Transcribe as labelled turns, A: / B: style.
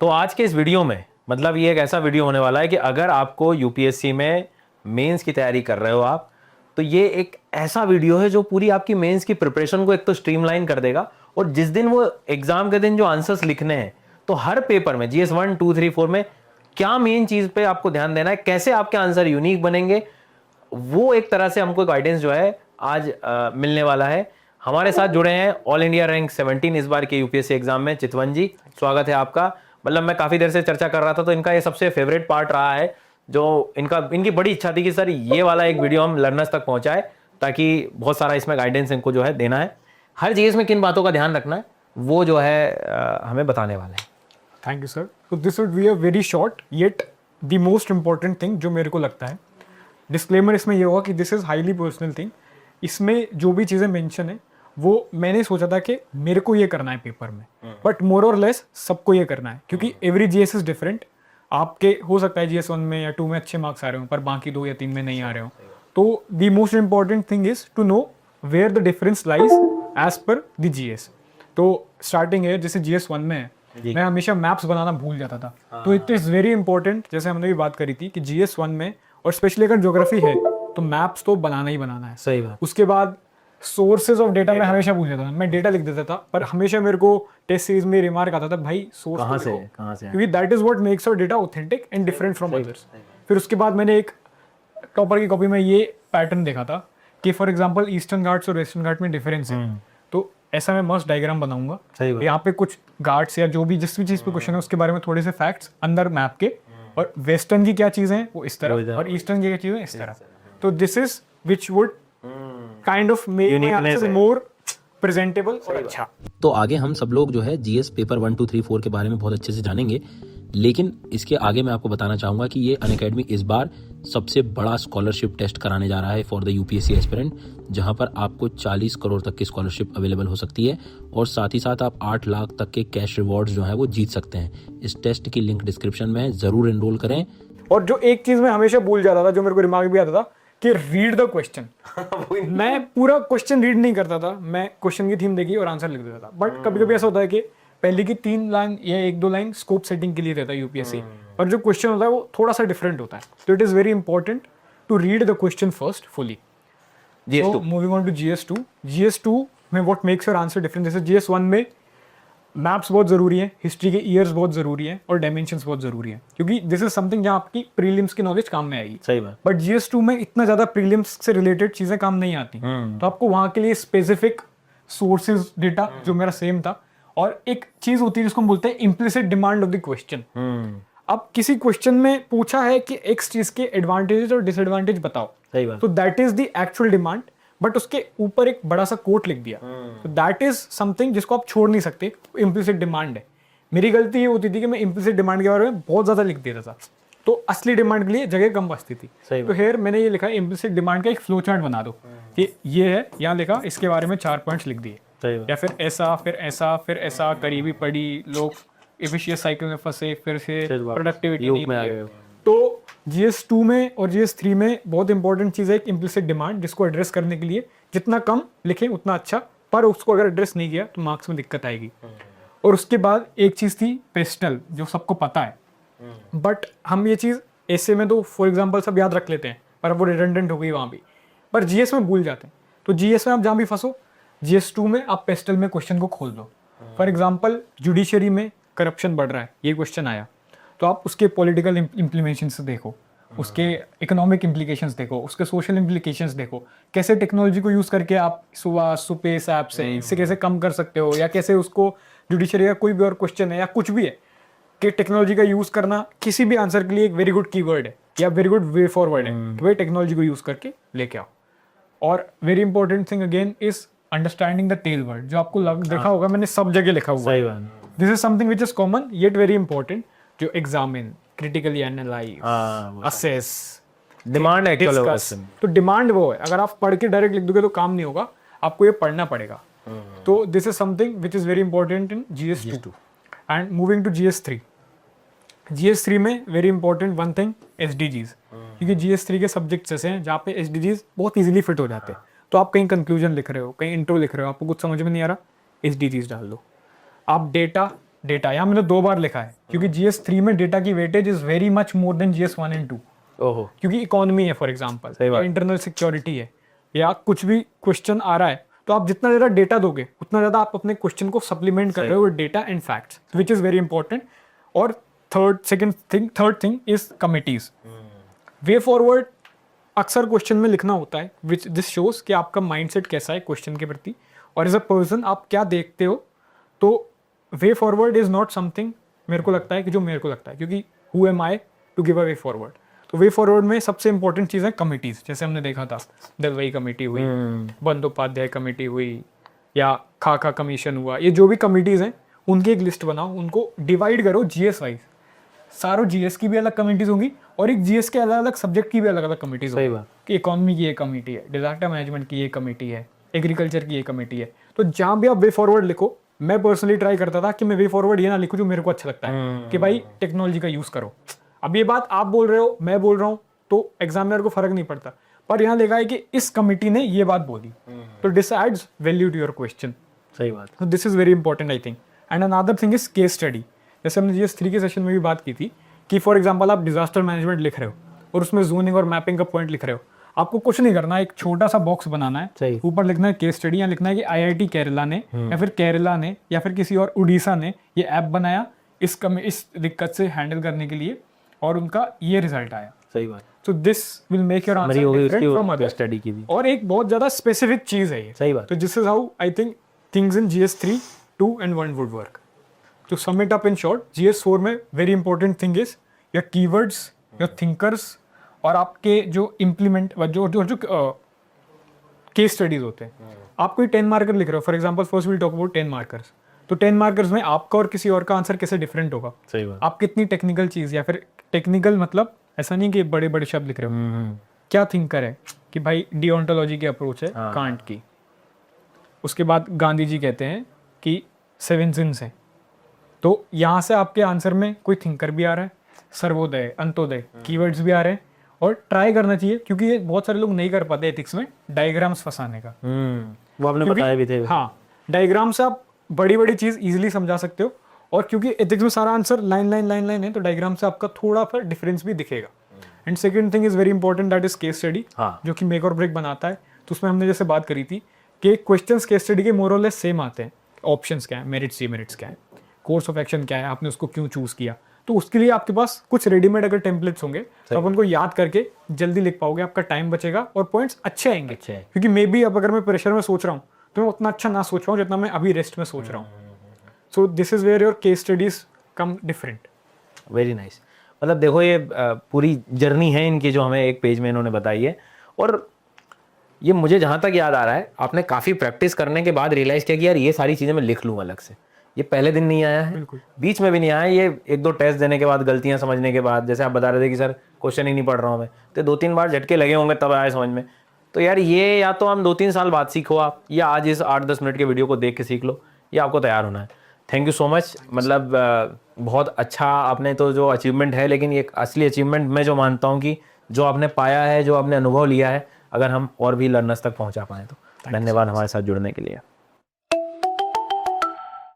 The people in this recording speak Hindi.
A: तो आज के इस वीडियो में मतलब ये एक ऐसा वीडियो होने वाला है कि अगर आपको यूपीएससी में मेंस की तैयारी कर रहे हो आप, तो ये एक ऐसा वीडियो है जो पूरी आपकी मेंस की प्रिपरेशन को एक तो स्ट्रीमलाइन कर देगा, और जिस दिन वो एग्जाम के दिन जो आंसर्स लिखने हैं, तो हर पेपर में जीएस 1, 2, 3, 4 में क्या मेन चीज पे आपको ध्यान देना है, कैसे आपके आंसर यूनिक बनेंगे, वो एक तरह से हमको गाइडेंस जो है आज मिलने वाला है। हमारे साथ जुड़े हैं ऑल इंडिया रैंक 17 इस बार के यूपीएससी एग्जाम में चितवन जी, स्वागत है आपका। मतलब मैं काफी देर से चर्चा कर रहा था, तो इनका ये सबसे फेवरेट पार्ट रहा है, जो इनकी बड़ी इच्छा थी कि सर ये वाला एक वीडियो हम लर्नर्स तक पहुंचाए, ताकि बहुत सारा इसमें गाइडेंस इनको जो है देना है। हर चीज में किन बातों का ध्यान रखना है वो जो है हमें बताने वाले हैं।
B: Thank you sir. तो this would be a very short yet the most important thing जो मेरे को लगता है। डिस्क्लेमर इसमें ये होगा कि this is highly personal thing. इसमें जो भी चीज़ें मेंशन है वो मैंने सोचा था कि मेरे को ये करना है पेपर में, बट मोर और लेस सबको ये करना है, क्योंकि एवरी जीएस इज डिफरेंट। आपके हो सकता है जीएस 1 में या 2 में अच्छे मार्क्स आ रहे हो, पर बाकी 2 या 3 में नहीं आ रहे हो। तो the most important thing is to know where the difference lies as per the GS. तो स्टार्टिंग है, जैसे जीएस 1 में है, मैं हमेशा मैप्स बनाना भूल जाता था। तो इट इज़ वेरी इंपॉर्टेंट, जैसे हमने भी बात करी थी कि जीएस 1 में और स्पेशली अगर ज्योग्राफी है तो मैप्स तो बनाना ही बनाना है।
A: सही बात।
B: उसके बाद सोर्सेज ऑफ डेटा मैं हमेशा भूल जाता था, मैं डेटा लिख देता था, पर हमेशा मेरे को टेस्ट सीरीज में रिमार्क आता था, भाई सोर्स
A: कहाँ से
B: क्योंकि that is what makes your data authentic and different from others. फिर उसके बाद मैंने एक टॉपर की कॉपी में ये पैटर्न देखा था कि फॉर एग्जांपल ईस्टर्न घाट्स और वेस्टर्न घाट में डिफरेंस है, तो ऐसा मैं मस्त डायग्राम बनाऊंगा। यहाँ पे कुछ घाट्स या जो भी जिस भी चीज़ पे क्वेश्चन है उसके बारे में थोड़े से फैक्ट्स अंदर मैप के, और वेस्टर्न की क्या चीज़ें हैं वो इस तरह और ईस्टर्न की क्या चीज़ें इस तरह। तो this is which would kind of make my answer more presentable और अच्छा।
C: तो आगे हम सब लोग जो है जीएस पेपर 1, 2, 3, 4 के बारे में बहुत अच्छे से जानेंगे, लेकिन इसके आगे मैं आपको बताना चाहूंगा कि ये अनअकैडमी इस बार सबसे बड़ा स्कॉलरशिप टेस्ट कराने जा रहा है फॉर द यूपीएससी एस्पिरेंट, जहां पर आपको 40 करोड़ तक की स्कॉलरशिप अवेलेबल हो सकती है, और साथ ही साथ आप 8 लाख तक के कैश रिवॉर्ड्स जो है वो जीत सकते हैं। इस टेस्ट की लिंक डिस्क्रिप्शन में है, जरूर एनरोल करें।
B: और जो एक चीज मैं हमेशा भूल जाता था, जो मेरे को दिमाग भी आता था, कि रीड द क्वेश्चन। मैं पूरा क्वेश्चन रीड नहीं करता था, मैं क्वेश्चन की थीम देखी और आंसर लिख देता था। बट कभी कभी ऐसा होता है कि पहले की 3 लाइन या 1-2 लाइन स्कोप सेटिंग के लिए रहता है यूपीएससी, और जो क्वेश्चन होता है वो थोड़ा सा डिफरेंट होता है। तो it is very important to read the question first fully. Moving on to GS 2। GS 2 में what makes your answer different, जैसे जीएस 1 में मैप्स बहुत ज़रूरी है, हिस्ट्री के ईयर्स बहुत ज़रूरी है, और डायमेंशंस बहुत ज़रूरी है, क्योंकि दिस इज समथिंग जहाँ आपकी प्रीलिम्स की नॉलेज काम में आएगी।
A: सही बात।
B: बट जीएस 2 में इतना ज़्यादा प्रीलिम्स से रिलेटेड चीज़ें काम नहीं आती, तो आपको वहाँ के लिए स्पेसिफिक सोर्सेज डेटा जो मेरा सेम था, और एक चीज़ होती है जिसको हम बोलते हैं implicit demand of the question. अब किसी क्वेश्चन में पूछा है कि एक्स चीज़ के एडवांटेजेस और डिसएडवांटेज बताओ,
A: सही बात।
B: तो that is the actual demand, but उसके ऊपर एक बड़ा सा कोट लिख दिया, तो दैट इज समथिंग जिसको आप छोड़ नहीं सकते, इम्प्लिसिट डिमांड है। मेरी गलती ये होती थी कि मैं इम्प्लिसिट डिमांड के बारे में बहुत ज्यादा लिख देता था, तो असली डिमांड के लिए जगह कम बचती थी। तो हेयर मैंने ये लिखा है इम्प्लिसिट डिमांड का एक फ्लो चार्ट बना दो कि ये है, यहाँ लिखा, इसके बारे में 4 पॉइंट्स लिख दिए, या फिर ऐसा फिर ऐसा फिर ऐसा, करीबी पड़ी, लोग एफिशिएंट साइकिल में फंसे, फिर से प्रोडक्टिविटी में आ गए। तो जीएस 2 में और जीएस 3 में बहुत इंपॉर्टेंट चीज़ है एक इम्प्लिसिट डिमांड, जिसको एड्रेस करने के लिए जितना कम लिखें उतना अच्छा, पर उसको अगर एड्रेस नहीं किया तो मार्क्स में दिक्कत आएगी। और उसके बाद एक चीज़ थी पेस्टल, जो सबको पता है, बट हम ये चीज़ ऐसे में तो फॉर एग्जाम्पल सब याद रख लेते हैं, पर वो रिडंडेंट हो गई वहाँ भी, पर जीएस में भूल जाते हैं। तो जीएस में आप जहाँ भी फंसो, जीएस 2 में आप पेस्टल में क्वेश्चन को खोल दो। फॉर एग्जाम्पल जुडिशरी में करप्शन बढ़ रहा है, ये क्वेश्चन आया, तो आप उसके पॉलिटिकल इम्प्लीमेशंस देखो, उसके इकोनॉमिक इम्प्लीकेशंस देखो, उसके सोशल इम्प्लीकेशंस देखो, कैसे टेक्नोलॉजी को यूज़ करके आप सुपेस ऐप से इससे कैसे कम कर सकते हो, या कैसे उसको जुडिशरी का कोई भी और क्वेश्चन है या कुछ भी है कि टेक्नोलॉजी का यूज़ करना किसी भी आंसर के लिए एक वेरी गुड कीवर्ड है या वेरी गुड वे फॉरवर्ड है, वे टेक्नोलॉजी को यूज़ करके लेके आओ। और very important thing again is understanding the tail word, जो आपको देखा होगा मैंने सब जगह लिखा हुआ है। This is something which is common yet very important, जो examine, critically analyse, assess,
A: demand है
B: डिस्कस। तो डिमांड वो है, अगर आप पढ़ के डायरेक्ट लिख दोगे तो काम नहीं होगा, आपको ये पढ़ना पड़ेगा। तो this is something which is very important in GS 2। And moving to GS 3। GS 3 में very important one thing SDGs, क्योंकि जीएस 3 के सब्जेक्ट्स ऐसे हैं जहाँ पे एसडीजीज बहुत इजीली फिट हो जाते हैं। तो आप कहीं कंक्लूजन लिख रहे हो, कहीं इंट्रो लिख रहे हो, आपको कुछ समझ में नहीं आ रहा, एसडीजीज डाल दो। आप डेटा डेटा, यहाँ मैंने 2 बार लिखा है क्योंकि GS3 में डेटा की weightage is very much more than GS1 and 2,
A: ओहो,
B: क्योंकि इकोनॉमी है फॉर एग्जांपल,
A: सही बात।
B: या इंटरनल सिक्योरिटी है, या कुछ भी क्वेश्चन आ रहा है, तो आप जितना ज़्यादा डेटा दोगे उतना ज़्यादा आप अपने क्वेश्चन को सप्लीमेंट कर रहे हो with data and facts, which is very important. और third thing is committees. Way forward अक्सर क्वेश्चन में लिखना होता है, विच दिस शोज कि आपका माइंडसेट कैसा है क्वेश्चन के प्रति, और एज अ पर्सन आप क्या देखते हो। तो way forward is not something मेरे को लगता है कि जो मेरे को लगता है, क्योंकि who am I to give a way forward. तो वे फॉरवर्ड में सबसे इंपॉर्टेंट चीज़ है कमिटीज़, जैसे हमने देखा था दलवई कमेटी हुई, बंदोपाध्याय कमेटी हुई, या खाका कमीशन हुआ, ये जो भी कमिटीज़ हैं उनकी एक लिस्ट बनाओ, उनको डिवाइड करो GS वाइज। सारों GS की भी अलग कमिटीज़ होंगी और एक GS के अलग अलग सब्जेक्ट की भी अलग अलग कमिटीज़
A: सही
B: होगी,
A: बात।
B: कि इकोनॉमी की ये कमेटी है, डिजास्टर मैनेजमेंट की ये कमेटी है, एग्रीकल्चर की ये कमेटी है। तो जहाँ भी आप वे फॉरवर्ड लिखो, मैं पर्सनली ट्राई करता था कि मैं वे फॉरवर्ड ये ना लिखूँ जो मेरे को अच्छा लगता है, कि भाई टेक्नोलॉजी का यूज़ करो। अब ये बात आप बोल रहे हो, मैं बोल रहा हूँ, तो एग्जामिनर को फर्क नहीं पड़ता, पर यहाँ देखा है कि इस कमिटी ने ये बात बोली, तो this adds value to your question.
A: सही बात।
B: तो this is very important I think. And another thing is case study. जैसे हमने GS3 के सेशन में भी बात की थी कि फॉर एग्जांपल आप डिजास्टर मैनेजमेंट लिख रहे हो और उसमें जोनिंग और मैपिंग का पॉइंट लिख रहे हो, आपको कुछ नहीं करना, एक छोटा सा बॉक्स बनाना है,
A: सही।
B: ऊपर लिखना है केस स्टडी, या लिखना है कि IIT केरला ने या फिर केरला ने या फिर किसी और उड़ीसा ने ये ऐप बनाया इस दिक्कत से हैंडल करने के लिए, और उनका ये रिजल्ट आया।
A: सही बात।
B: So this will make your
A: मेरी हो
B: आंसर
A: गई
B: डिफरेंट फ्रॉम
A: उसकी
B: अदर
A: स्टडी की भी।
B: और एक बहुत ज़्यादा स्पेसिफिक चीज़ है ये।
A: सही बात।
B: तो this is how I think things in GS3, 2 and 1 would work. To sum it up in short, GS4 में very important thing is your keywords, your thinkers, और आपके जो इम्प्लीमेंट जो केस स्टडीज होते हैं। आप कोई 10 मार्कर लिख रहे हो, for example first will talk about 10 markers, तो 10 मार्कर्स में आपका और किसी और का आंसर कैसे डिफरेंट होगा।
A: सही बात।
B: आप कितनी टेक्निकल चीज़, या फिर टेक्निकल मतलब ऐसा नहीं कि बड़े बड़े शब्द लिख रहे हो, क्या थिंकर है कि भाई डिओन्टोलॉजी की अप्रोच है कांट की। उसके बाद गांधी जी कहते हैं कि 7 सिंस हैं, तो यहाँ से आपके आंसर में कोई थिंकर भी आ रहा है, सर्वोदय, अंत्योदय, कीवर्ड्स भी आ रहे हैं। और ट्राई करना चाहिए, क्योंकि ये बहुत सारे लोग नहीं कर पाते एथिक्स में, डायग्राम्स फंसाने का।
A: वो आपने बताया भी थे।
B: हाँ, डायग्राम से आप बड़ी बड़ी चीज़ इजीली समझा सकते हो, और क्योंकि एथिक्स में सारा answer line line line line है, तो डायग्राम से आपका थोड़ा सा डिफरेंस भी दिखेगा। And second thing is very important, that is case study, जो कि मेक और ब्रेक बनाता है। तो उसमें हमने जैसे बात करी थी कि क्वेश्चंस केस स्टडी के मोर और लेस सेम आते हैं। ऑप्शंस क्या है, मेरिट्स डिमेरिट्स क्या है, कोर्स ऑफ एक्शन क्या है, आपने उसको क्यों चूज किया, तो उसके लिए आपके पास कुछ रेडीमेड अगर टेम्पलेट्स होंगे तो आप उनको याद करके जल्दी लिख पाओगे, आपका टाइम बचेगा और पॉइंट्स अच्छे आएंगे। क्योंकि मे बी अब अगर मैं प्रेशर में सोच रहा हूँ तो मैं उतना अच्छा ना सोच पाऊँ जितना मैं अभी रेस्ट में सोच रहा हूँ। So this is where your case studies come different.
A: Very nice. मतलब देखो ये पूरी जर्नी है इनकी जो हमें एक पेज में इन्होंने बताई है, और ये मुझे जहाँ तक याद आ रहा है आपने काफ़ी प्रैक्टिस करने के बाद रियलाइज़ किया कि यार ये सारी चीज़ें मैं लिख लूँ अलग से। ये पहले दिन नहीं आया है, बीच में भी नहीं आया, ये 1-2 टेस्ट देने के बाद, गलतियाँ समझने के बाद, जैसे आप बता रहे थे कि सर क्वेश्चन ही नहीं पढ़ रहा हूँ मैं, तो 2-3 बार झटके लगे होंगे तब आए समझ में। तो यार ये या तो हम 2-3 साल बाद सीखो आप, या आज इस 8-10 मिनट के वीडियो को देख के सीख लो, ये आपको तैयार होना है। Thank you so much. मतलब बहुत अच्छा आपने तो जो अचीवमेंट है, लेकिन ये असली अचीवमेंट मैं जो मानता हूँ कि जो आपने पाया है, जो आपने अनुभव लिया है, अगर हम और भी लर्नर्स तक पहुँचा पाएँ तो। धन्यवाद हमारे साथ जुड़ने के लिए।